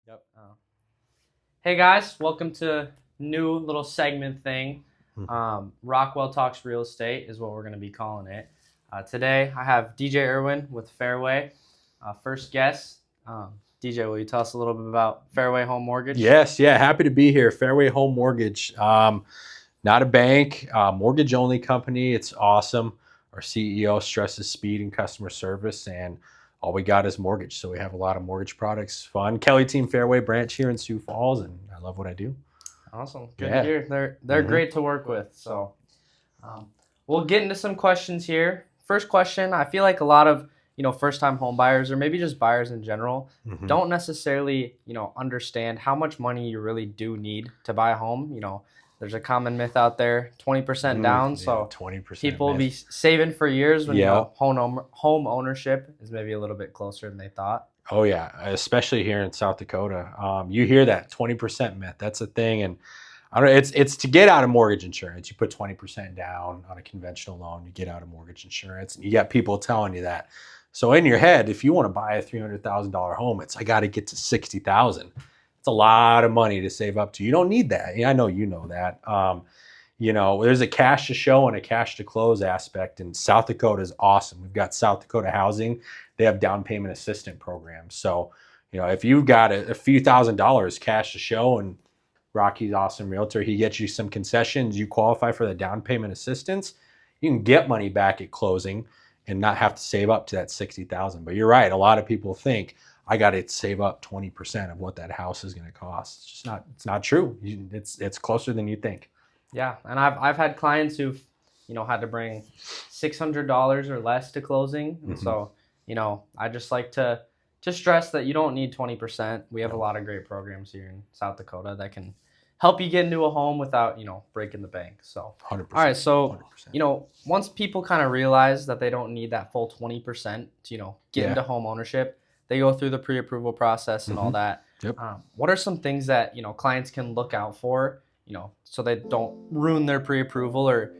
Yep. Hey guys, welcome to new little segment thing. Rockwell Talks Real Estate is what we're going to be calling it. Today I have DJ Irwin with Fairway. First guest, DJ, will you tell us a little bit about Fairway Home Mortgage? Yes, yeah, happy to be here. Fairway Home Mortgage, not a bank, mortgage only company. It's awesome. Our CEO stresses speed and customer service, and all we got is mortgage. So we have a lot of mortgage products. Fun. Kelly Team Fairway branch here in Sioux Falls, and I love what I do. Awesome. Good to hear. They're great to work with. So we'll get into some questions here. First question, I feel like a lot of first-time home buyers, or maybe just buyers in general, don't necessarily understand how much money you really do need to buy a home. There's a common myth out there, 20% down. So 20% people will be saving for years when home ownership is maybe a little bit closer than they thought. Oh yeah, especially here in South Dakota. You hear that 20% myth. That's a thing, and I don't know, it's to get out of mortgage insurance. You put 20% down on a conventional loan, you get out of mortgage insurance, and you got people telling you that. So in your head, if you want to buy a $300,000 home, I got to get to $60,000. It's a lot of money to save up to. You don't need that. Yeah, I know you know that. There's a cash to show and a cash to close aspect, and South Dakota is awesome. We've got South Dakota Housing. They have down payment assistant programs. So, if you've got a few $1,000s cash to show, and Rocky's awesome realtor, he gets you some concessions, you qualify for the down payment assistance, you can get money back at closing and not have to save up to that $60,000. But you're right. A lot of people think I got to save up 20% of what that house is going to cost. It's just not. It's not true. It's closer than you think. Yeah, and I've had clients who've had to bring $600 or less to closing, and so I just like to stress that you don't need 20%. We have a lot of great programs here in South Dakota that can help you get into a home without breaking the bank. So 100%. All right, so 100%. Once people kind of realize that they don't need that full 20% to get into home ownership, they go through the pre-approval process and all that. Yep. What are some things that clients can look out for, so they don't ruin their pre-approval or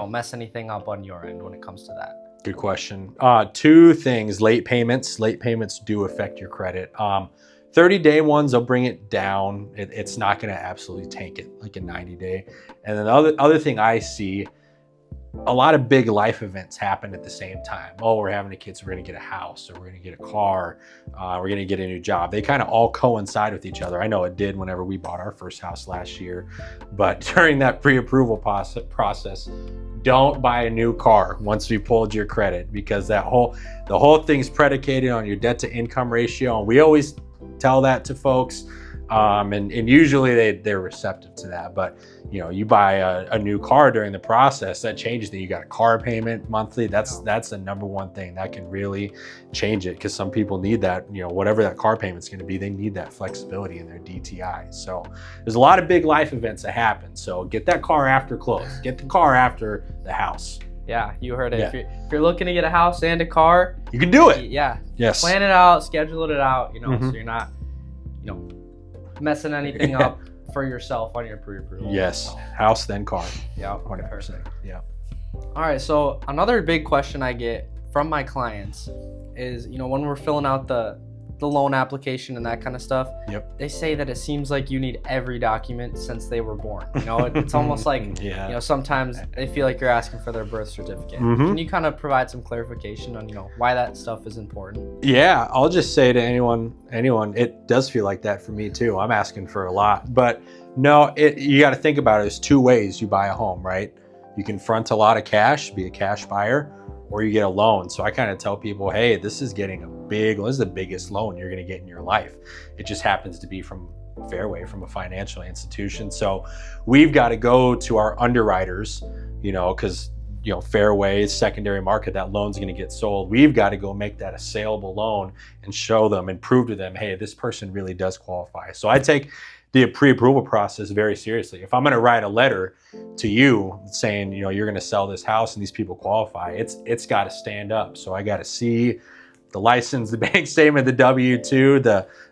mess anything up on your end when it comes to that? Good question. Two things: late payments. Late payments do affect your credit. 30-day ones, they'll bring it down. It's not going to absolutely tank it like a 90-day. And then the other thing I see, a lot of big life events happen at the same time. Oh, we're having a kid, so we're going to get a house, or we're going to get a car, we're going to get a new job. They kind of all coincide with each other. I know it did whenever we bought our first house last year. But during that pre-approval process, don't buy a new car once we pulled your credit, because the whole thing's predicated on your debt to income ratio. And we always tell that to folks. And usually they're receptive to that. But you buy a new car during the process, that changes that. You got a car payment monthly. That's the number one thing that can really change it, because some people need that, whatever that car payment's going to be, they need that flexibility in their DTI. So there's a lot of big life events that happen. So get that car after close. Get the car after the house. Yeah, you heard it. Yeah. If you're looking to get a house and a car, you can do it. Yeah. Yes. Plan it out, schedule it out, so you're not, messing anything up for yourself on your pre-approval. Yes. House, then car. Yeah. 100%. Yeah. All right. So another big question I get from my clients is, when we're filling out the loan application and that kind of stuff, they say that it seems like you need every document since they were born. It's almost like, sometimes they feel like you're asking for their birth certificate. Can you kind of provide some clarification on, why that stuff is important? Yeah, I'll just say to anyone, it does feel like that for me too. I'm asking for a lot, but no, you got to think about it. There's two ways you buy a home, right? You can front a lot of cash, be a cash buyer, or you get a loan. So I kind of tell people, hey, this is the biggest loan you're going to get in your life. It just happens to be from Fairway, from a financial institution. So we've got to go to our underwriters, because Fairway's secondary market, that loan's going to get sold. We've got to go make that a saleable loan and show them and prove to them, hey, this person really does qualify. So I take the pre-approval process very seriously. If I'm going to write a letter to you saying, you're going to sell this house and these people qualify, it's got to stand up. So I got to see the license, the bank statement, the W-2,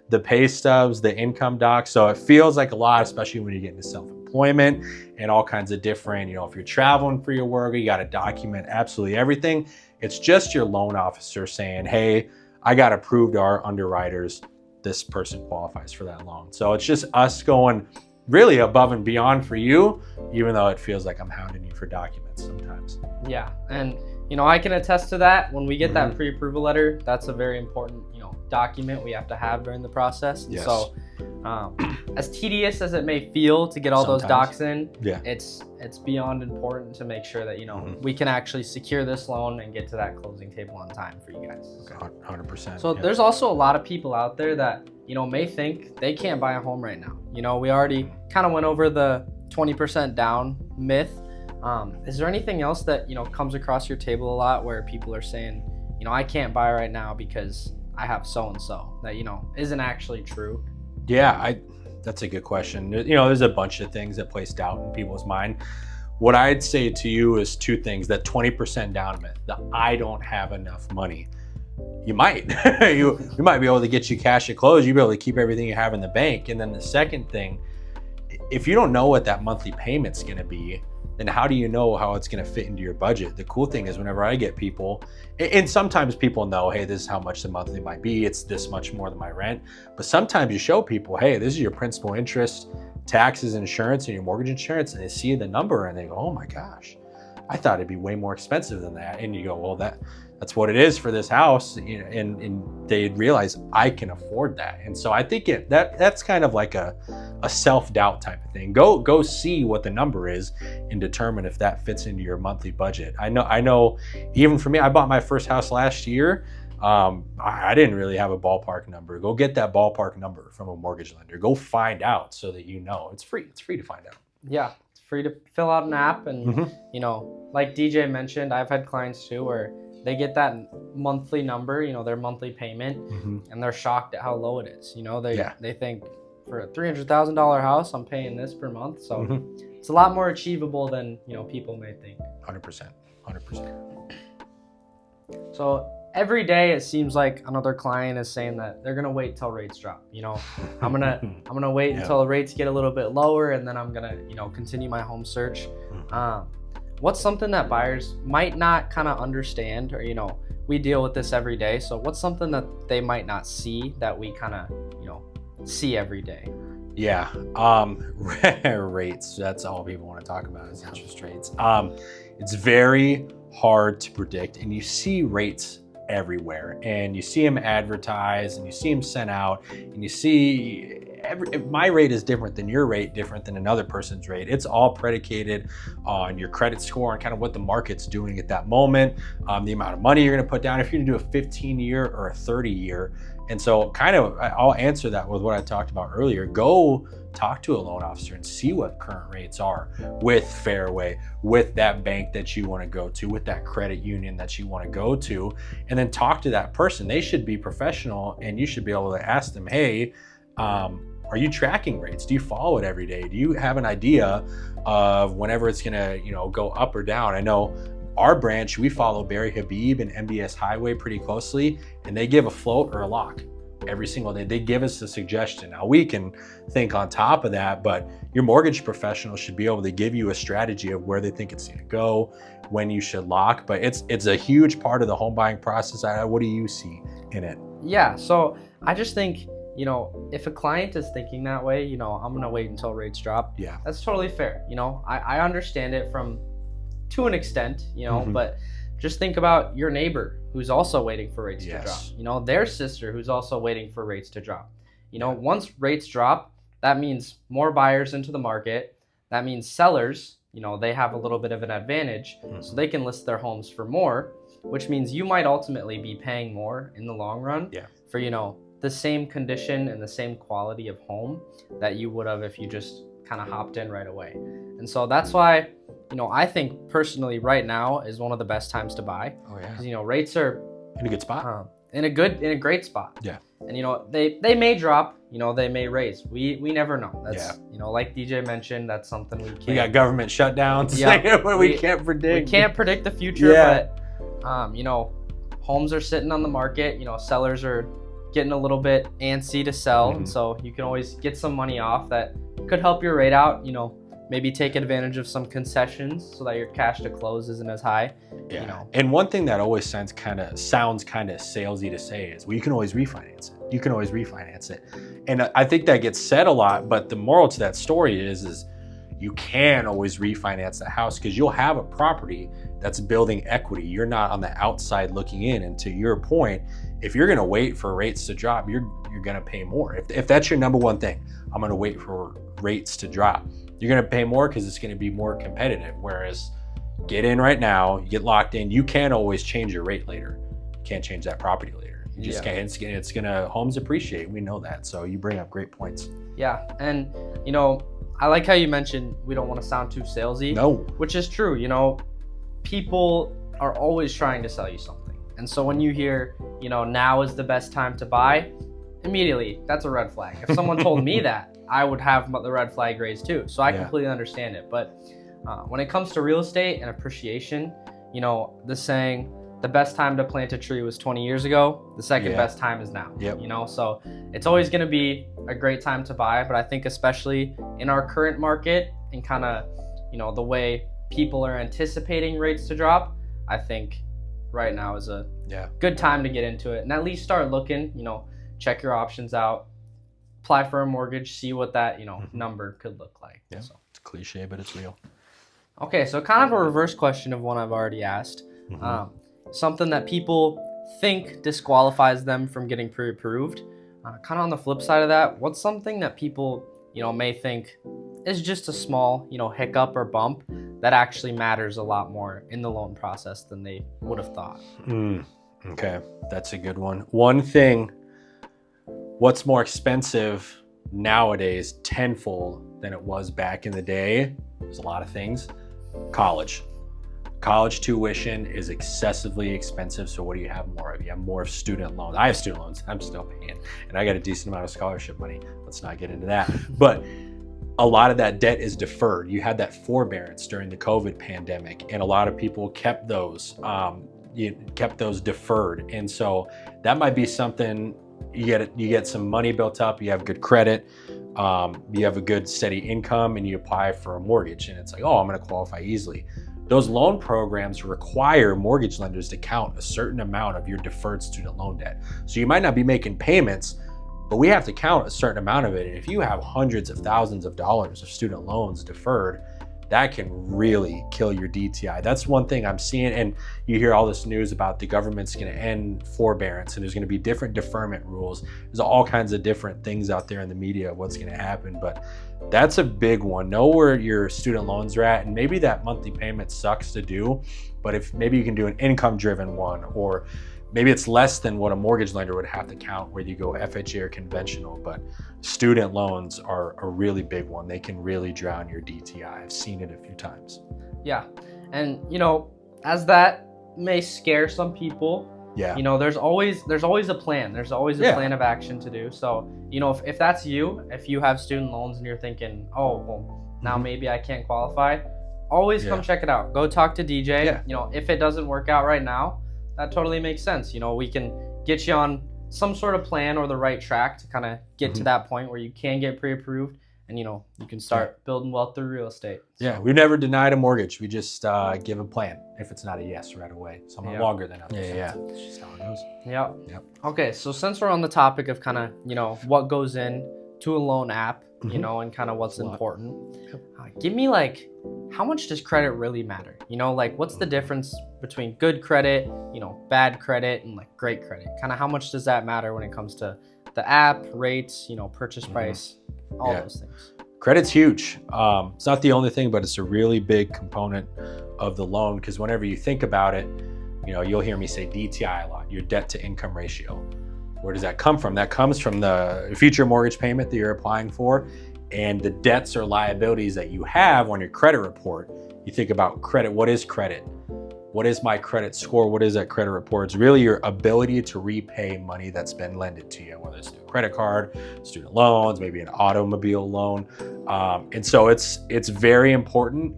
the pay stubs, the income docs. So it feels like a lot, especially when you get into self-employment and all kinds of different, if you're traveling for your work, you got to document absolutely everything. It's just your loan officer saying, hey, I got approved our underwriters. this person qualifies for that loan. So it's just us going really above and beyond for you, even though it feels like I'm hounding you for documents sometimes. Yeah, and I can attest to that. When we get that pre-approval letter, that's a very important document we have to have during the process. And so as tedious as it may feel to get all those docs in, it's beyond important to make sure that we can actually secure this loan and get to that closing table on time for you guys. Okay. 100%. So there's also a lot of people out there that may think they can't buy a home right now. We already kind of went over the 20% down myth. Is there anything else that comes across your table a lot where people are saying, I can't buy right now because I have so and so, that isn't actually true? Yeah, that's a good question. There's a bunch of things that place doubt in people's mind. What I'd say to you is two things: that 20% down myth, the I don't have enough money. You might, you might be able to get you cash at close. You'll be able to keep everything you have in the bank. And then the second thing, if you don't know what that monthly payment's going to be, then how do you know how it's going to fit into your budget? The cool thing is, whenever I get people, and sometimes people know, hey, this is how much the monthly might be. It's this much more than my rent. But sometimes you show people, hey, this is your principal, interest, taxes, insurance, and your mortgage insurance, and they see the number and they go, oh my gosh, I thought it'd be way more expensive than that. And you go, well, that's what it is for this house. And they realize I can afford that. And so I think that's kind of like a self-doubt type of thing. Go see what the number is and determine if that fits into your monthly budget. I know even for me, I bought my first house last year. I didn't really have a ballpark number. Go get that ballpark number from a mortgage lender. Go find out so that it's free. It's free to find out. Yeah, it's free to fill out an app. And like DJ mentioned, I've had clients too where they get that monthly number, their monthly payment, and they're shocked at how low it is. They think, for a $300,000 house, I'm paying this per month. So it's a lot more achievable than people may think. 100%. So every day it seems like another client is saying that they're gonna wait till rates drop. I'm gonna wait until rates get a little bit lower, and then I'm gonna continue my home search. What's something that buyers might not kind of understand, or we deal with this every day, so what's something that they might not see that we kind of see every day? Yeah, rates. That's all people want to talk about is interest rates. It's very hard to predict, and you see rates everywhere, and you see them advertised, and you see them sent out, and you see my rate is different than your rate, different than another person's rate. It's all predicated on your credit score and kind of what the market's doing at that moment, the amount of money you're going to put down, if you're going to do a 15-year or a 30-year. And so I'll answer that with what I talked about earlier. Go talk to a loan officer and see what current rates are with Fairway, with that bank that you want to go to, with that credit union that you want to go to, and then talk to that person. They should be professional, and you should be able to ask them, hey, are you tracking rates? Do you follow it every day? Do you have an idea of whenever it's gonna, go up or down? I know our branch, we follow Barry Habib and MBS Highway pretty closely, and they give a float or a lock every single day. They give us a suggestion. Now we can think on top of that, but your mortgage professional should be able to give you a strategy of where they think it's gonna go, when you should lock. But it's a huge part of the home buying process. What do you see in it? Yeah, so I just think, if a client is thinking that way, I'm gonna wait until rates drop. Yeah, that's totally fair. I understand it to an extent, but just think about your neighbor who's also waiting for rates to drop. Their sister who's also waiting for rates to drop. Once rates drop, that means more buyers into the market. That means sellers, they have a little bit of an advantage, so they can list their homes for more, which means you might ultimately be paying more in the long run for, the same condition and the same quality of home that you would have if you just kind of hopped in right away. And so that's why, I think personally right now is one of the best times to buy. Oh yeah. Because, rates are in a good spot. In a great spot. Yeah. And, they may drop, they may raise. We never know. That's, like DJ mentioned, that's something we can't. We got government shutdowns. Yeah. we can't predict. We can't predict the future, but, homes are sitting on the market, sellers are getting a little bit antsy to sell. And so you can always get some money off that could help your rate out, maybe take advantage of some concessions so that your cash to close isn't as high. Yeah. You know. And one thing that always sounds kind of salesy to say is, well, you can always refinance it. You can always refinance it. And I think that gets said a lot, but the moral to that story is you can always refinance the house because you'll have a property that's building equity. You're not on the outside looking in. And to your point, if you're going to wait for rates to drop, you're going to pay more. If that's your number one thing, I'm going to wait for rates to drop. You're going to pay more because it's going to be more competitive. Whereas get in right now, you get locked in. You can always change your rate later. You can't change that property later. You just can't. It's going to, homes appreciate. We know that. So you bring up great points. Yeah. And, you know, I like how you mentioned we don't want to sound too salesy. No. Which is true. You know, people are always trying to sell you something. And so when you hear, you know, now is the best time to buy, immediately, that's a red flag. If someone told me that, I would have the red flag raised too. So I completely understand it. But when it comes to real estate and appreciation, you know, the saying, the best time to plant a tree was 20 years ago. The second best time is now. You know, so it's always going to be a great time to buy. But I think especially in our current market and kind of, you know, the way people are anticipating rates to drop, I think right now is a good time to get into it and at least start looking, you know, check your options out, apply for a mortgage, see what that, you know, number could look like. Yeah, so. It's cliche, but it's real. Okay, so kind of a reverse question of one I've already asked. Something that people think disqualifies them from getting pre-approved. Kind of on the flip side of that, what's something that people, you know, may think is just a small, you know, hiccup or bump that actually matters a lot more in the loan process than they would have thought? Okay, that's a good one. One thing, what's more expensive nowadays tenfold than it was back in the day? There's a lot of things. College tuition is excessively expensive. So what do you have more of? You have more of student loans. I have student loans. I'm still paying, and I got a decent amount of scholarship money. Let's not get into that. But a lot of that debt is deferred. You had that forbearance during the COVID pandemic, and a lot of people kept those. You kept those deferred, and so that might be something. You get some money built up. You have good credit. You have a good steady income, and you apply for a mortgage, and it's like, oh, I'm going to qualify easily. Those loan programs require mortgage lenders to count a certain amount of your deferred student loan debt. So you might not be making payments, but we have to count a certain amount of it. And if you have hundreds of thousands of dollars of student loans deferred, that can really kill your DTI. That's one thing I'm seeing. And you hear all this news about the government's going to end forbearance and there's going to be different deferment rules. There's all kinds of different things out there in the media of what's going to happen. But that's a big one. Know where your student loans are at, and maybe that monthly payment sucks to do, but if maybe you can do an income driven one, or maybe it's less than what a mortgage lender would have to count, where you go FHA or conventional. But student loans are a really big one. They can really drown your DTI. I've seen it a few times. Yeah. And, you know, as that may scare some people, you know, there's always a plan. There's always a plan of action to do. So, you know, if that's you, if you have student loans and you're thinking, oh, well, now maybe I can't qualify, always come check it out. Go talk to DJ. You know, if it doesn't work out right now, that totally makes sense. You know, we can get you on some sort of plan or the right track to kind of get to that point where you can get pre-approved and, you know, you can start building wealth through real estate. So. Yeah, we've never denied a mortgage. We just give a plan if it's not a yes right away. Some are longer than others. It's just how it goes. Yep. Okay, so since we're on the topic of kind of, you know, what goes in to a loan app, you know, and kind of what's important, give me like, how much does credit really matter? You know, like what's the difference between good credit, you know, bad credit, and like great credit? Kind of how much does that matter when it comes to the app, rates, you know, purchase price, all those things? Credit's huge. It's not the only thing, but it's a really big component of the loan, because whenever you think about it, you know, you'll hear me say DTI a lot, your debt to income ratio. Where does that come from? That comes from the future mortgage payment that you're applying for and the debts or liabilities that you have on your credit report. You think about credit. What is credit? What is my credit score? What is that credit report? It's really your ability to repay money that's been lended to you, whether it's through a credit card, student loans, maybe an automobile loan. And so it's very important.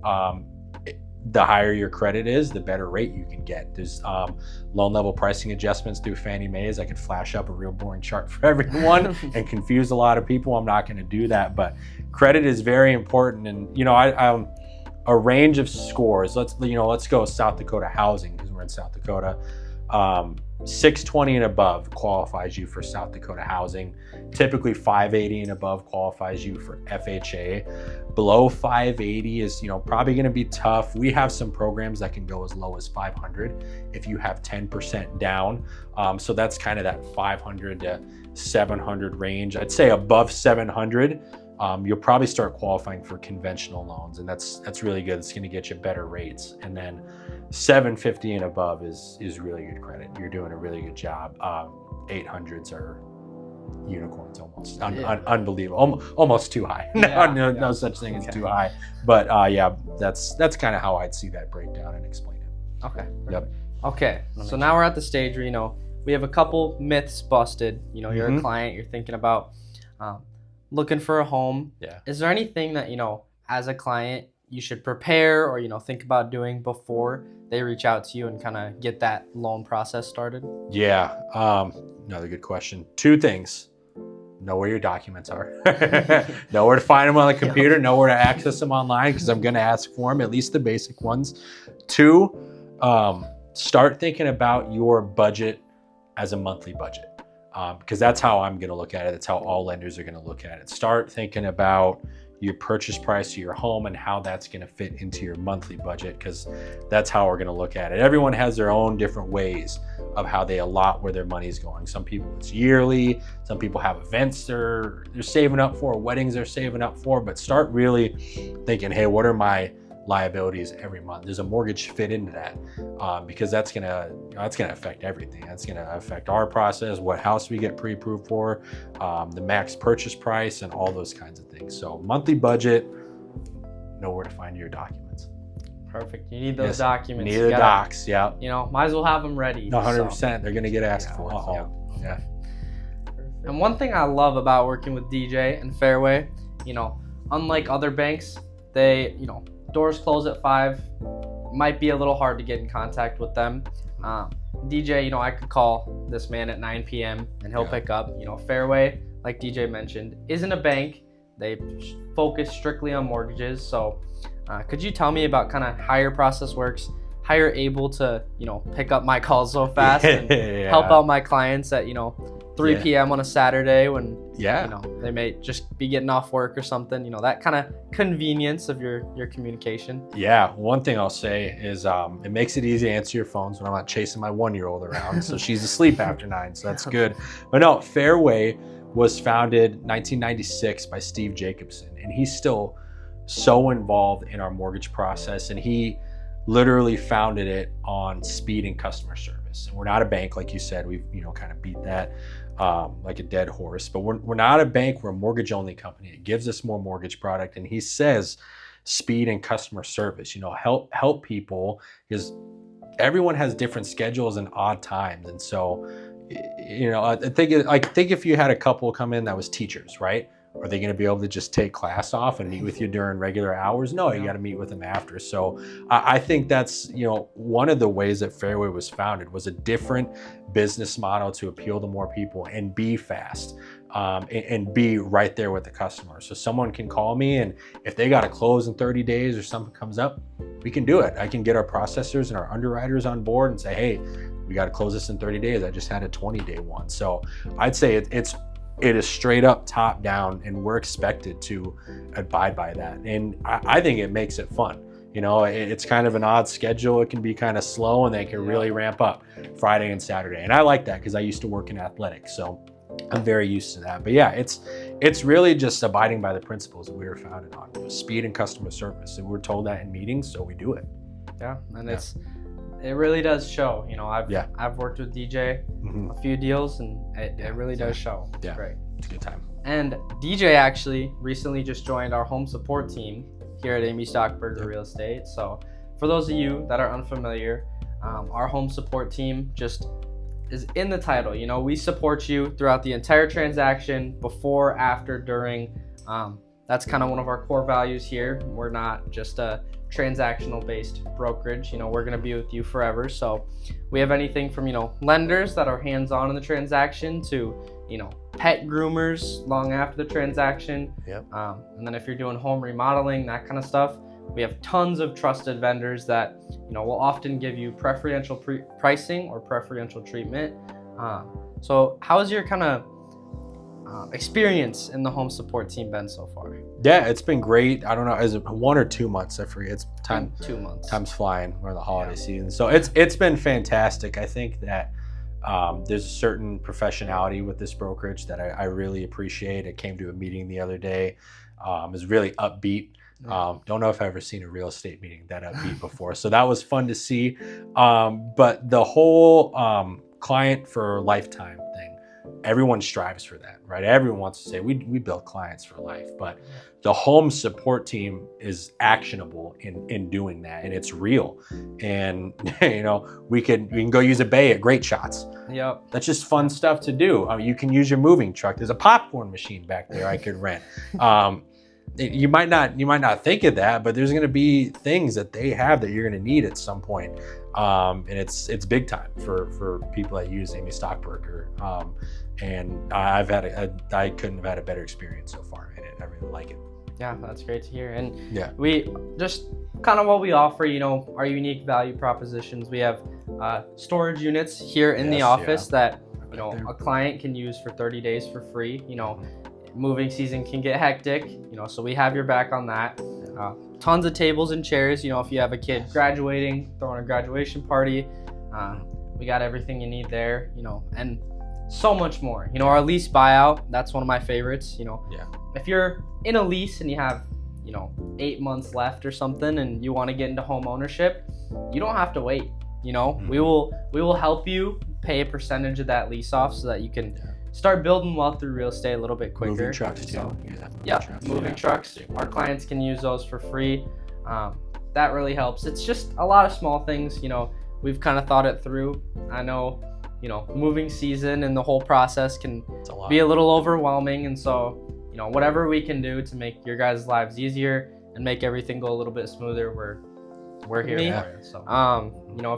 the higher your credit is, the better rate you can get. There's loan level pricing adjustments through Fannie Mae's. I could flash up a real boring chart for everyone and confuse a lot of people. I'm not going to do that, but credit is very important. And I a range of scores. Let's go South Dakota housing, because we're in South Dakota. 620 and above qualifies you for South Dakota housing. Typically 580 and above qualifies you for FHA. Below 580 is probably going to be tough. We have some programs that can go as low as 500 if you have 10% down. So that's kind of that 500 to 700 range. I'd say above 700, you'll probably start qualifying for conventional loans, and that's really good. It's going to get you better rates. And then 750 and above is really good credit. You're doing a really good job. 800s are unicorns, almost unbelievable, almost too high. No such thing as too high. But that's kind of how I'd see that breakdown and explain it. Okay. Yep. Okay. So now we're at the stage where we have a couple myths busted. You're a client. You're thinking about looking for a home. Yeah. Is there anything that as a client you should prepare or think about doing before they reach out to you and kind of get that loan process started? Yeah, another good question. 2 things: know where your documents are, know where to find them on the computer, know where to access them online, because I'm going to ask for them, at least the basic ones. 2, start thinking about your budget as a monthly budget, because that's how I'm going to look at it. That's how all lenders are going to look at it. Start thinking about your purchase price of your home and how that's going to fit into your monthly budget, because that's how we're going to look at it. Everyone has their own different ways of how they allot where their money is going. Some people it's yearly, some people have events they're saving up for, weddings they're saving up for. But start really thinking, hey, what are my liabilities every month? Does a mortgage fit into that? Because that's gonna affect everything. That's gonna affect our process, what house we get pre-approved for, the max purchase price, and all those kinds of things. So monthly budget, know where to find your documents. Perfect. You need those documents. You need the docs. Yeah. Might as well have them ready. 100%. They're gonna get asked for. Yeah. And one thing I love about working with DJ and Fairway, unlike other banks, they, doors close at 5. Might be a little hard to get in contact with them. DJ, I could call this man at 9 p.m. and he'll pick up. Fairway, like DJ mentioned, isn't a bank. They focus strictly on mortgages. So could you tell me about kind of how your process works, how you're able to, pick up my calls so fast and help out my clients at, 3 p.m. on a Saturday when they may just be getting off work or something, that kind of convenience of your communication. Yeah, one thing I'll say is it makes it easy to answer your phones when I'm not chasing my 1-year-old around. So she's asleep after 9, so that's good. But no, Fairway was founded 1996 by Steve Jacobson, and he's still so involved in our mortgage process, and he literally founded it on speed and customer service. And we're not a bank, like you said. We've kind of beat that like a dead horse, but we're not a bank. We're a mortgage only company. It gives us more mortgage product, and he says speed and customer service. Help people, because everyone has different schedules and odd times. And so I think if you had a couple come in that was teachers, right? Are they going to be able to just take class off and meet with you during regular hours? No, you got to meet with them after. So I think that's, one of the ways that Fairway was founded was a different business model to appeal to more people and be fast and be right there with the customer. So someone can call me, and if they got to close in 30 days or something comes up, we can do it. I can get our processors and our underwriters on board and say, hey, we got to close this in 30 days. I just had a 20-day one. So I'd say it is straight up top down, and we're expected to abide by that. And I think it makes it fun. It's kind of an odd schedule. It can be kind of slow, and they can really ramp up Friday and Saturday. And I like that because I used to work in athletics, so I'm very used to that. But yeah, it's really just abiding by the principles that we were founded on: speed and customer service. And we're told that in meetings, so we do it. Yeah, and it really does show. I've worked with DJ a few deals, and it really does show. Yeah, great. It's a good time. And DJ actually recently just joined our home support team here at Amy Stockburger Real Estate. So for those of you that are unfamiliar, our home support team just is in the title. We support you throughout the entire transaction, before, after, during. that's kind of one of our core values here. We're not just a transactional based brokerage. We're going to be with you forever. So we have anything from, lenders that are hands-on in the transaction to, pet groomers long after the transaction. Yep. And then if you're doing home remodeling, that kind of stuff, we have tons of trusted vendors that, will often give you preferential pricing or preferential treatment. So how has your kind of experience in the home support team been so far? Yeah, it's been great. I don't know, is it 1 or 2 months? I forget. It's time. 2 months. Time's flying. We're in the holiday season, so it's been fantastic. I think that there's a certain professionality with this brokerage that I really appreciate. I came to a meeting the other day. It was really upbeat. Don't know if I've ever seen a real estate meeting that upbeat before, so that was fun to see. But the whole client for lifetime thing, everyone strives for that, right? Everyone wants to say we build clients for life, but the home support team is actionable in doing that, and it's real. And we can go use a bay at Great Shots. Yep. That's just fun stuff to do. You can use your moving truck. There's a popcorn machine back there I could rent. You might not think of that, but there's going to be things that they have that you're going to need at some point. And it's big time for people that use Amy Stockbroker. And I couldn't have had a better experience so far in it. I really like it. Yeah, that's great to hear. And yeah, we just kind of what we offer, our unique value propositions. We have storage units here in the office that a client can use for 30 days for free. Moving season can get hectic, so we have your back on that. Tons of tables and chairs, if you have a kid graduating, throwing a graduation party, we got everything you need there, and so much more. Our lease buyout, that's one of my favorites. If you're in a lease and you have 8 months left or something and you want to get into home ownership, you don't have to wait. We will help you pay a percentage of that lease off so that you can start building wealth through real estate a little bit quicker. Moving trucks too. Moving trucks. Our clients can use those for free. That really helps. It's just a lot of small things. We've kind of thought it through. I know, moving season and the whole process can be a little overwhelming, and so whatever we can do to make your guys' lives easier and make everything go a little bit smoother, we're here for it. So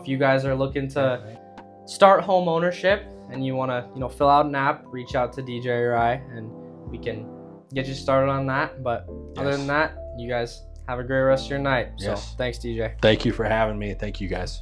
if you guys are looking to start home ownership and you want to fill out an app, reach out to DJ Irwin and we can get you started on that. But other than that, you guys have a great rest of your night. So thanks, DJ. Thank you for having me. Thank you guys.